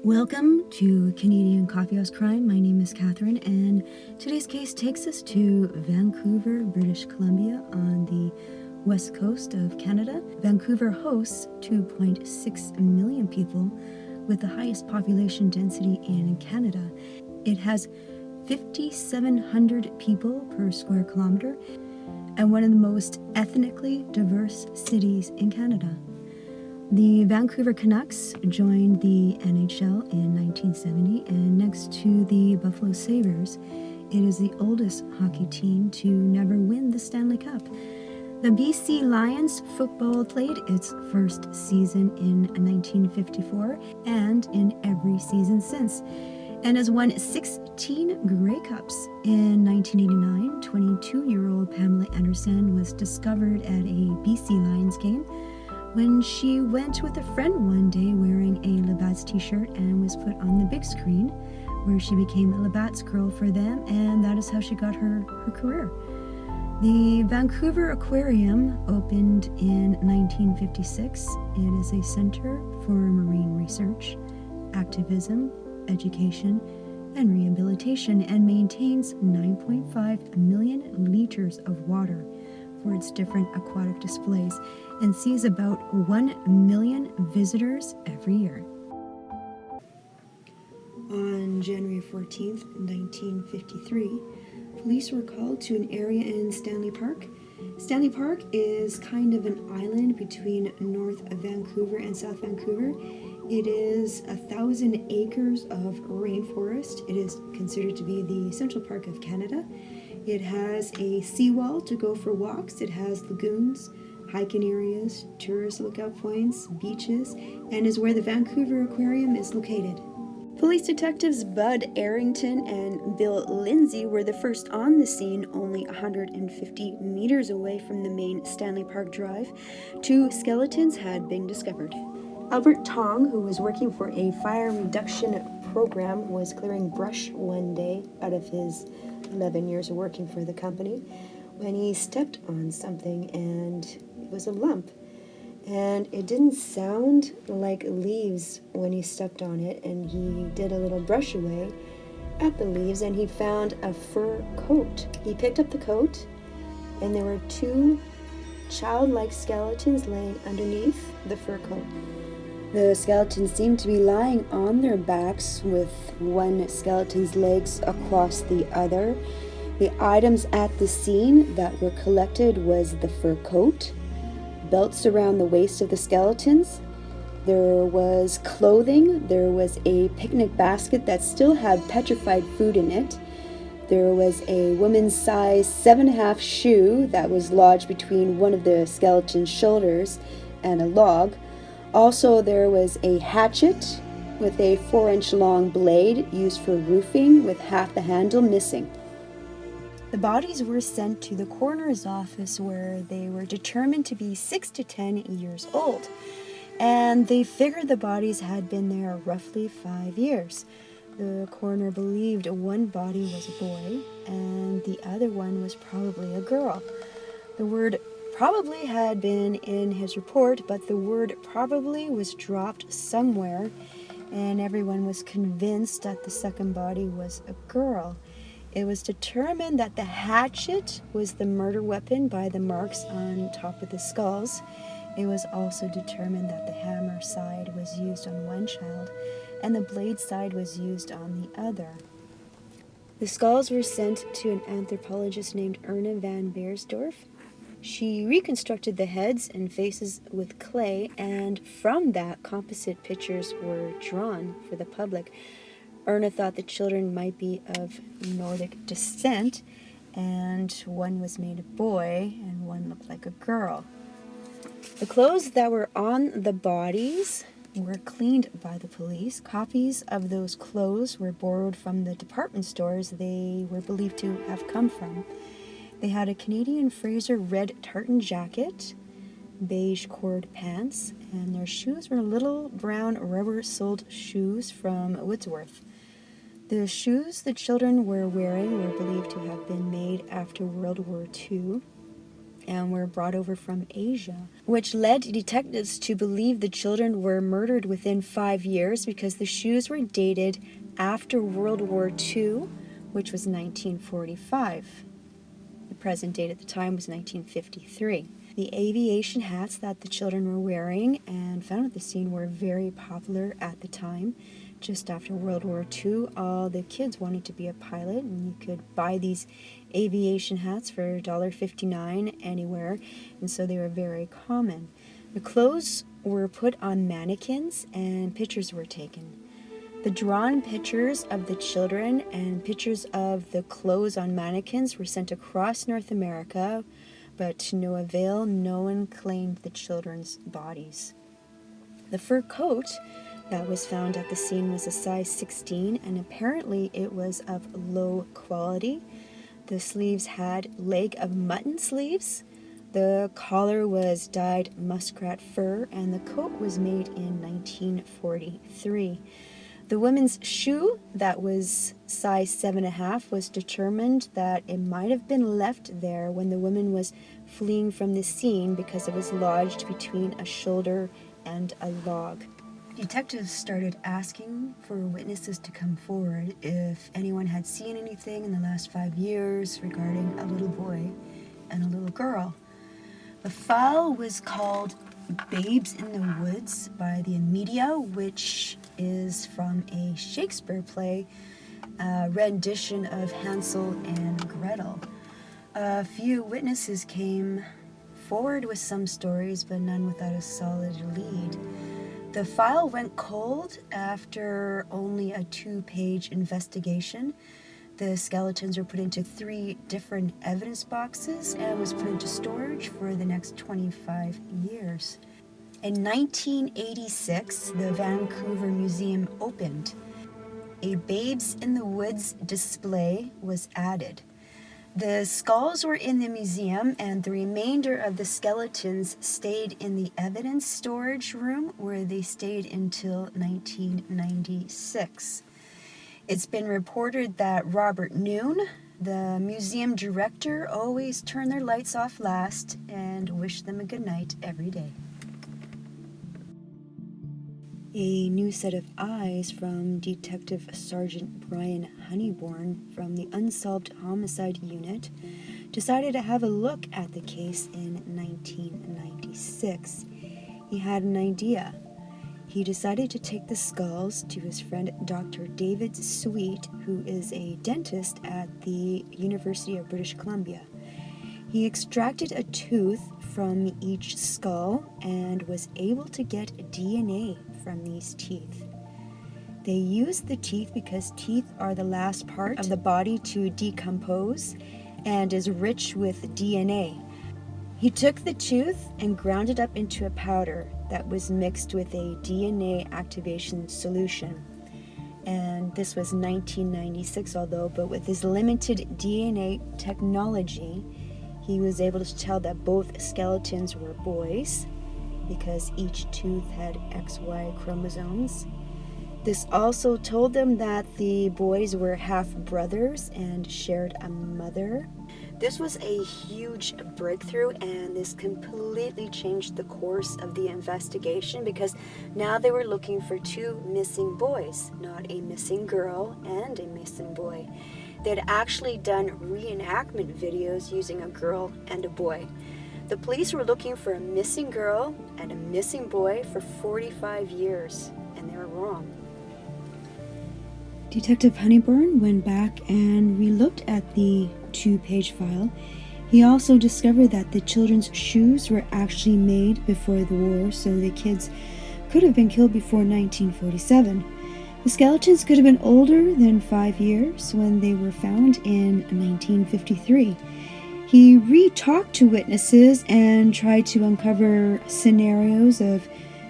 Welcome to Canadian Coffeehouse Crime. My name is Catherine, and today's case takes us to Vancouver, British Columbia, on the west coast of Canada. Vancouver hosts 2.6 million people with the highest population density in Canada. It has 5,700 people per square kilometer and one of the most ethnically diverse cities in Canada. The Vancouver Canucks joined the NHL in 1970, and next to the Buffalo Sabres, it is the oldest hockey team to never win the Stanley Cup. The BC Lions football played its first season in 1954 and in every season since, and has won 16 Grey Cups. In 1989, 22-year-old Pamela Anderson was discovered at a BC Lions game when she went with a friend one day wearing a Labatt's t-shirt and was put on the big screen, where she became a Labatt's girl for them, and that is how she got her career. The Vancouver Aquarium opened in 1956. It is a center for marine research, activism, education, and rehabilitation, and maintains 9.5 million liters of water for its different aquatic displays, and sees about 1 million visitors every year. On January 14th, 1953, police were called to an area in Stanley Park. Stanley Park is kind of an island between North Vancouver and South Vancouver. It is 1,000 acres of rainforest. It is considered to be the Central Park of Canada. It has a seawall to go for walks. It has lagoons, hiking areas, tourist lookout points, beaches, and is where the Vancouver Aquarium is located. Police detectives Bud Arrington and Bill Lindsay were the first on the scene. Only 150 meters away from the main Stanley Park Drive, 2 skeletons had been discovered. Albert Tong, who was working for a fire reduction program, was clearing brush one day out of his 11 years of working for the company when he stepped on something, and it was a lump. And it didn't sound like leaves when he stepped on it, and he did a little brush away at the leaves, and he found a fur coat. He picked up the coat, and there were 2 childlike skeletons laying underneath the fur coat. The skeletons seemed to be lying on their backs with one skeleton's legs across the other. The items at the scene that were collected was the fur coat, belts around the waist of the skeletons. There was clothing. There was a picnic basket that still had petrified food in it. There was a woman's size 7.5 shoe that was lodged between one of the skeleton's shoulders and a log. Also, there was a hatchet with a 4-inch long blade used for roofing with half the handle missing. The bodies were sent to the coroner's office, where they were determined to be 6 to 10 years old, and they figured the bodies had been there roughly 5 years. The coroner believed one body was a boy and the other one was probably a girl. The word probably had been in his report, but the word probably was dropped somewhere, and everyone was convinced that the second body was a girl. It was determined that the hatchet was the murder weapon by the marks on top of the skulls. It was also determined that the hammer side was used on one child and the blade side was used on the other. The skulls were sent to an anthropologist named Erna van Beersdorf. She reconstructed the heads and faces with clay, and from that, composite pictures were drawn for the public. Erna thought the children might be of Nordic descent, and one was made a boy and one looked like a girl. The clothes that were on the bodies were cleaned by the police. Copies of those clothes were borrowed from the department stores they were believed to have come from. They had a Canadian Fraser red tartan jacket, beige cord pants, and their shoes were little brown rubber-soled shoes from Woodsworth. The shoes the children were wearing were believed to have been made after World War II and were brought over from Asia, which led detectives to believe the children were murdered within 5 years because the shoes were dated after World War II, which was 1945. The present date at the time was 1953. The aviation hats that the children were wearing and found at the scene were very popular at the time. Just after World War II, all the kids wanted to be a pilot, and you could buy these aviation hats for $1.59 anywhere, and so they were very common. The clothes were put on mannequins, and pictures were taken. The drawn pictures of the children and pictures of the clothes on mannequins were sent across North America, but to no avail. No one claimed the children's bodies. The fur coat that was found at the scene was a size 16, and apparently it was of low quality. The sleeves had leg of mutton sleeves. The collar was dyed muskrat fur, and the coat was made in 1943. The woman's shoe, that was size 7.5, was determined that it might have been left there when the woman was fleeing from the scene because it was lodged between a shoulder and a log. Detectives started asking for witnesses to come forward if anyone had seen anything in the last 5 years regarding a little boy and a little girl. The file was called Babes in the Woods by the media, which is from a Shakespeare play, a rendition of Hansel and Gretel. A few witnesses came forward with some stories, but none without a solid lead. The file went cold after only a 2-page investigation. The skeletons were put into 3 different evidence boxes and was put into storage for the next 25 years. In 1986, the Vancouver Museum opened. A Babes in the Woods display was added. The skulls were in the museum, and the remainder of the skeletons stayed in the evidence storage room, where they stayed until 1996. It's been reported that Robert Noon, the museum director, always turned their lights off last and wished them a good night every day. A new set of eyes from Detective Sergeant Brian Honeyborn from the Unsolved Homicide Unit decided to have a look at the case in 1996. He had an idea. He decided to take the skulls to his friend Dr. David Sweet, who is a dentist at the University of British Columbia. He extracted a tooth from each skull and was able to get DNA from these teeth. They used the teeth because teeth are the last part of the body to decompose and is rich with DNA. He took the tooth and ground it up into a powder that was mixed with a DNA activation solution. And this was 1996, but with his limited DNA technology, he was able to tell that both skeletons were boys because each tooth had XY chromosomes. This also told them that the boys were half-brothers and shared a mother. This was a huge breakthrough, and this completely changed the course of the investigation because now they were looking for 2 missing boys, not a missing girl and a missing boy. They'd actually done reenactment videos using a girl and a boy. The police were looking for a missing girl and a missing boy for 45 years, and they were wrong. Detective Honeyburn went back and re-looked at the 2-page file. He also discovered that the children's shoes were actually made before the war, so the kids could have been killed before 1947. The skeletons could have been older than 5 years when they were found in 1953. He re-talked to witnesses and tried to uncover scenarios of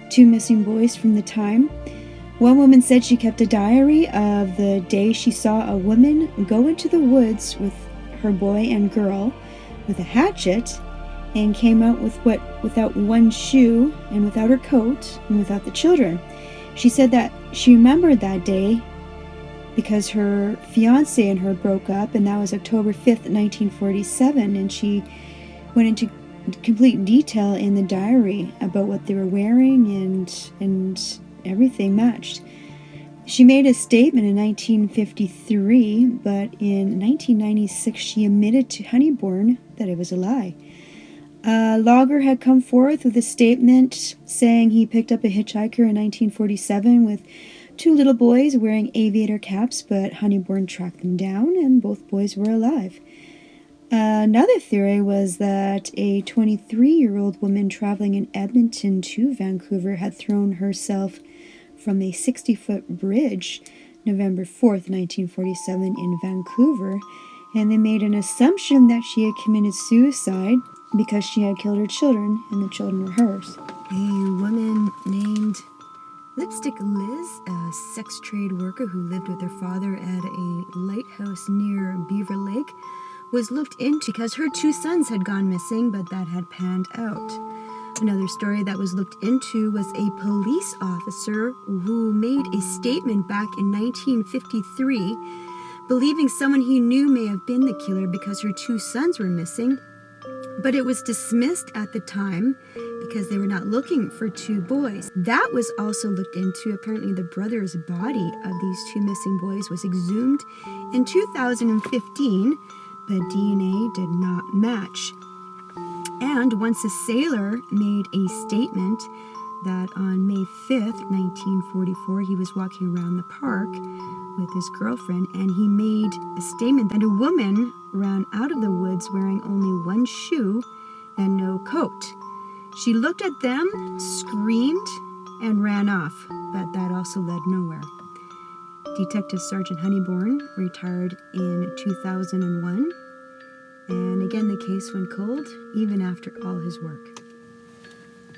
2 missing boys from the time. One woman said she kept a diary of the day she saw a woman go into the woods with her boy and girl with a hatchet and came out without one shoe and without her coat and without the children. She said that she remembered that day because her fiancé and her broke up, and that was October 5th, 1947, and she went into complete detail in the diary about what they were wearing, and everything matched. She made a statement in 1953, but in 1996 she admitted to Honeybourne that it was a lie. A logger had come forth with a statement saying he picked up a hitchhiker in 1947 with 2 little boys wearing aviator caps, but Honeybourne tracked them down and both boys were alive. Another theory was that a 23-year-old woman traveling in Edmonton to Vancouver had thrown herself from a 60-foot bridge November 4th, 1947 in Vancouver, and they made an assumption that she had committed suicide because she had killed her children and the children were hers. A woman named Lipstick Liz, a sex trade worker who lived with her father at a lighthouse near Beaver Lake, was looked into because her 2 sons had gone missing, but that had panned out. Another story that was looked into was a police officer who made a statement back in 1953, believing someone he knew may have been the killer because her 2 sons were missing, but it was dismissed at the time because they were not looking for 2 boys. That was also looked into. Apparently the brother's body of these 2 missing boys was exhumed in 2015, but DNA did not match. And once a sailor made a statement that on May 5th, 1944, he was walking around the park with his girlfriend, and he made a statement that a woman ran out of the woods wearing only 1 shoe and no coat. She looked at them, screamed, and ran off, but that also led nowhere. Detective Sergeant Honeybourne retired in 2001, and again the case went cold, even after all his work.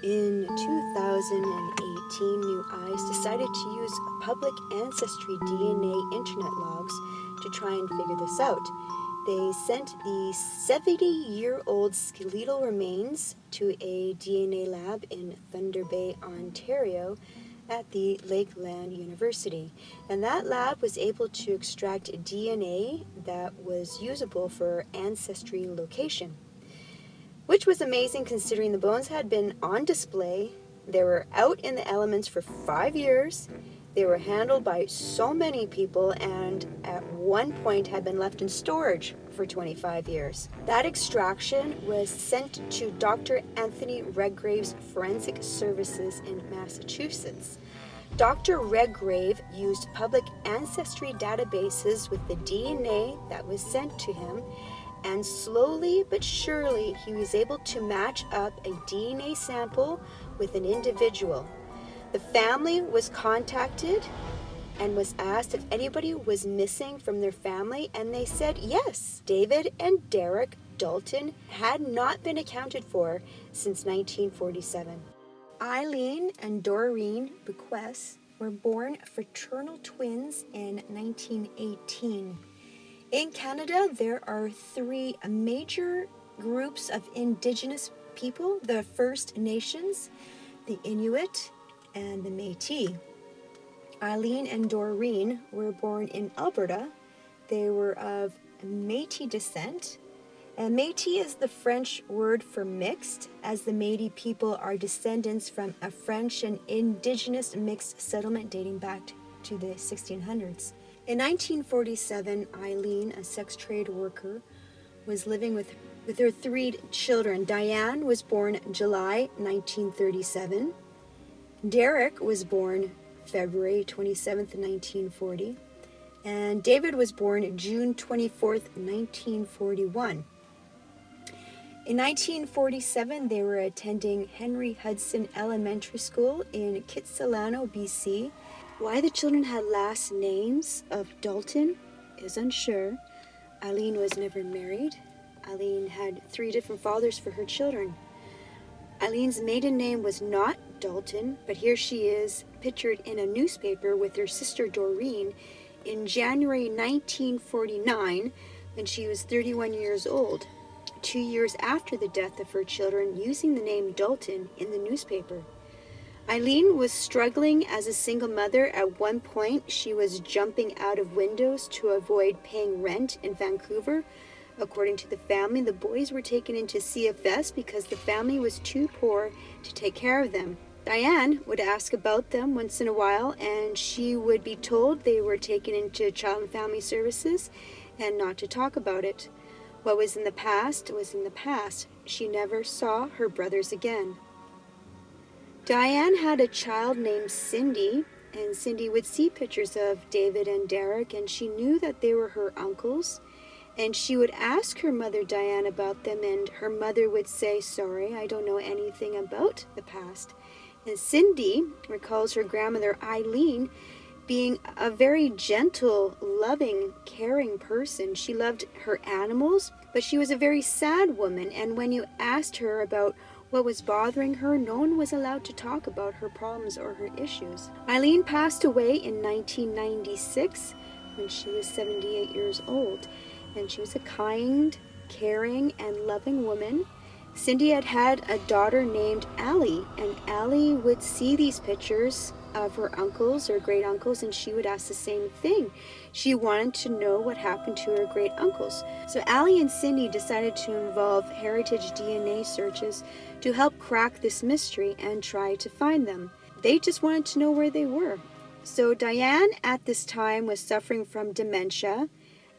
In 2018, New Eyes decided to use public ancestry DNA internet logs to try and figure this out. They sent the 70-year-old skeletal remains to a DNA lab in Thunder Bay, Ontario, at the Lakeland University. And that lab was able to extract DNA that was usable for ancestry location, which was amazing considering the bones had been on display. They were out in the elements for 5 years. They were handled by so many people and at one point had been left in storage for 25 years. That extraction was sent to Dr. Anthony Redgrave's Forensic Services in Massachusetts. Dr. Redgrave used public ancestry databases with the DNA that was sent to him, and slowly but surely he was able to match up a DNA sample with an individual. The family was contacted and was asked if anybody was missing from their family, and they said yes. David and Derek Dalton had not been accounted for since 1947. Eileen and Doreen Bequest were born fraternal twins in 1918. In Canada, there are 3 major groups of Indigenous people: the First Nations, the Inuit, and the Métis. Eileen and Doreen were born in Alberta. They were of Métis descent, and Métis is the French word for mixed, as the Métis people are descendants from a French and Indigenous mixed settlement dating back to the 1600s. In 1947, Eileen, a sex trade worker, was living with her 3 children. Diane was born July 1937. Derek was born February 27th, 1940. And David was born June 24th, 1941. In 1947, they were attending Henry Hudson Elementary School in Kitsilano, BC. Why the children had last names of Dalton is unsure. Eileen was never married. Eileen had 3 different fathers for her children. Eileen's maiden name was not Dalton, but here she is pictured in a newspaper with her sister Doreen in January 1949 when she was 31 years old, 2 years after the death of her children, using the name Dalton in the newspaper. Eileen was struggling as a single mother. At one point, she was jumping out of windows to avoid paying rent in Vancouver. According to the family, the boys were taken into CFS because the family was too poor to take care of them. Diane would ask about them once in a while, and she would be told they were taken into Child and Family Services and not to talk about it. What was in the past was in the past. She never saw her brothers again. Diane had a child named Cindy, and Cindy would see pictures of David and Derek, and she knew that they were her uncles. And she would ask her mother Diane about them, and her mother would say, "Sorry, I don't know anything about the past." And Cindy recalls her grandmother Eileen being a very gentle, loving, caring person. She loved her animals, but she was a very sad woman, and when you asked her about what was bothering her, no one was allowed to talk about her problems or her issues. Eileen passed away in 1996 when she was 78 years old. And she was a kind, caring, and loving woman. Cindy had a daughter named Allie, and Allie would see these pictures of her uncles or great uncles, and she would ask the same thing. She wanted to know what happened to her great uncles. So Allie and Cindy decided to involve heritage DNA searches to help crack this mystery and try to find them. They just wanted to know where they were. So Diane at this time was suffering from dementia,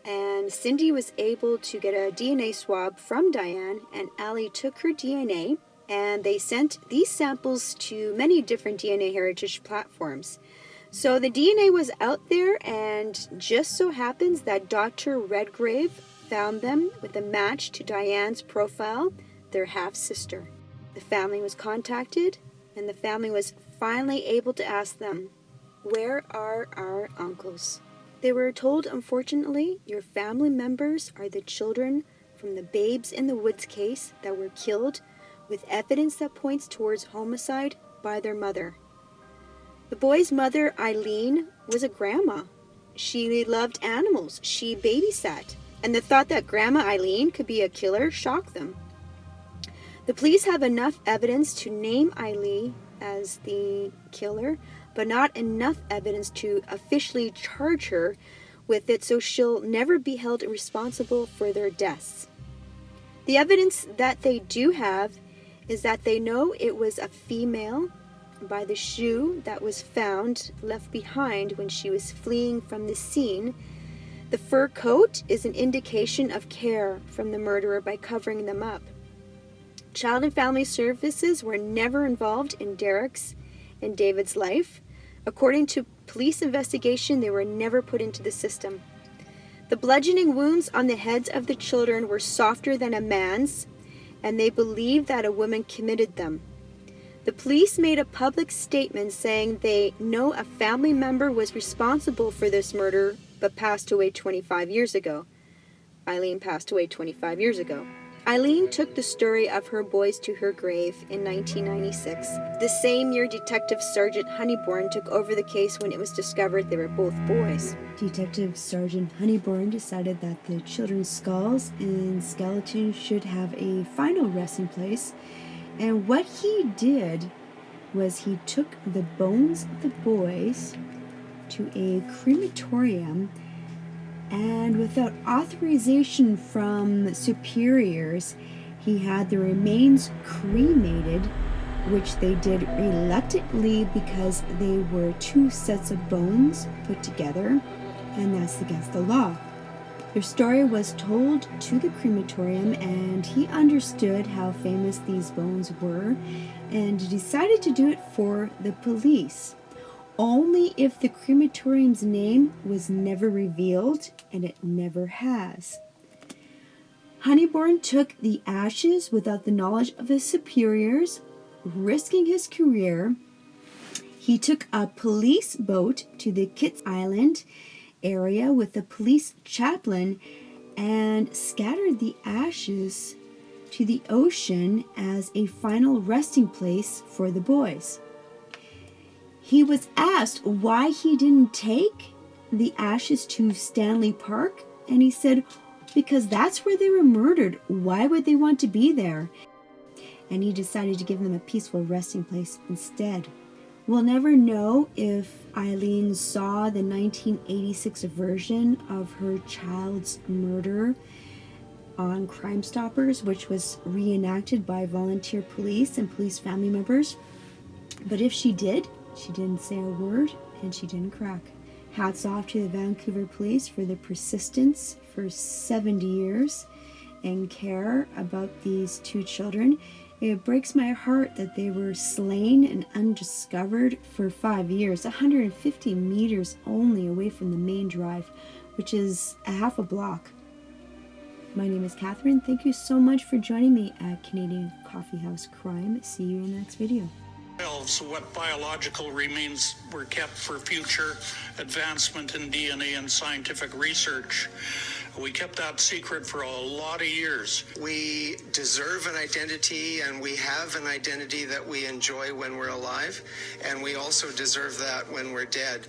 and Cindy was able to get a DNA swab from Diane, and Allie took her DNA, and they sent these samples to many different DNA heritage platforms. So the DNA was out there, and just so happens that Dr. Redgrave found them with a match to Diane's profile, their half-sister. The family was contacted, and the family was finally able to ask them, "Where are our uncles?" They were told, "Unfortunately, your family members are the children from the Babes in the Woods case that were killed with evidence that points towards homicide by their mother." The boy's mother, Eileen, was a grandma. She loved animals. She babysat. And the thought that Grandma Eileen could be a killer shocked them. The police have enough evidence to name Eileen as the killer, but not enough evidence to officially charge her with it, so she'll never be held responsible for their deaths. The evidence that they do have is that they know it was a female by the shoe that was found left behind when she was fleeing from the scene. The fur coat is an indication of care from the murderer by covering them up. Child and Family Services were never involved in Derek's and David's life. According to police investigation, they were never put into the system. The bludgeoning wounds on the heads of the children were softer than a man's, and they believed that a woman committed them. The police made a public statement saying they know a family member was responsible for this murder but passed away 25 years ago. Eileen passed away 25 years ago. Eileen took the story of her boys to her grave in 1996. The same year, Detective Sergeant Honeyborn took over the case when it was discovered they were both boys. Detective Sergeant Honeyborn decided that the children's skulls and skeletons should have a final resting place, and what he did was he took the bones of the boys to a crematorium, and without authorization from superiors, he had the remains cremated, which they did reluctantly because they were two sets of bones put together, and that's against the law. Their story was told to the crematorium, and he understood how famous these bones were and decided to do it for the police. Only if the crematorium's name was never revealed, and it never has. Honeyborn took the ashes without the knowledge of his superiors, risking his career. He took a police boat to the Kitts Island area with the police chaplain and scattered the ashes to the ocean as a final resting place for the boys. He was asked why he didn't take the ashes to Stanley Park, and he said, because that's where they were murdered. Why would they want to be there? And he decided to give them a peaceful resting place instead. We'll never know if Eileen saw the 1986 version of her child's murder on Crime Stoppers, which was reenacted by volunteer police and police family members. But if she did, she didn't say a word and she didn't crack. Hats off to the Vancouver police for their persistence for 70 years and care about these two children. It breaks my heart that they were slain and undiscovered for 5 years, 150 meters only away from the main drive, which is a half a block. My name is Catherine. Thank you so much for joining me at Canadian Coffee House Crime. See you in the next video. So what biological remains were kept for future advancement in DNA and scientific research. We kept that secret for a lot of years. We deserve an identity, and we have an identity that we enjoy when we're alive, and we also deserve that when we're dead.